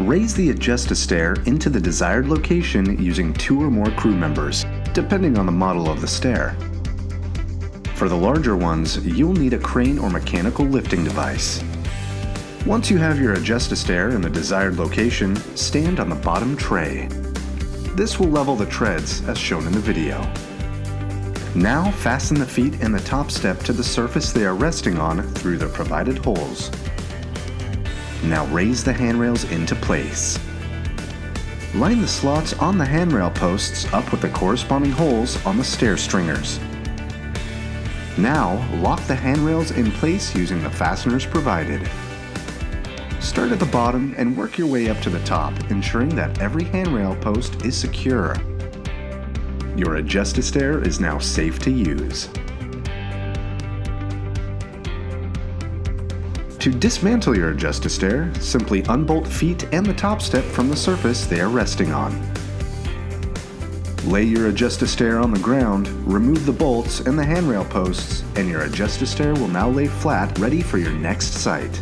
Raise the AdjustaStair into the desired location using 2 or more crew members, depending on the model of the stair. For the larger ones, you'll need a crane or mechanical lifting device. Once you have your AdjustaStair in the desired location, stand on the bottom tray. This will level the treads as shown in the video. Now fasten the feet and the top step to the surface they are resting on through the provided holes. Now raise the handrails into place. Line the slots on the handrail posts up with the corresponding holes on the stair stringers. Now lock the handrails in place using the fasteners provided. Start at the bottom and work your way up to the top, ensuring that every handrail post is secure. Your AdjustaStair is now safe to use. To dismantle your AdjustaStair, simply unbolt feet and the top step from the surface they are resting on. Lay your AdjustaStair on the ground, remove the bolts and the handrail posts, and your AdjustaStair will now lay flat, ready for your next site.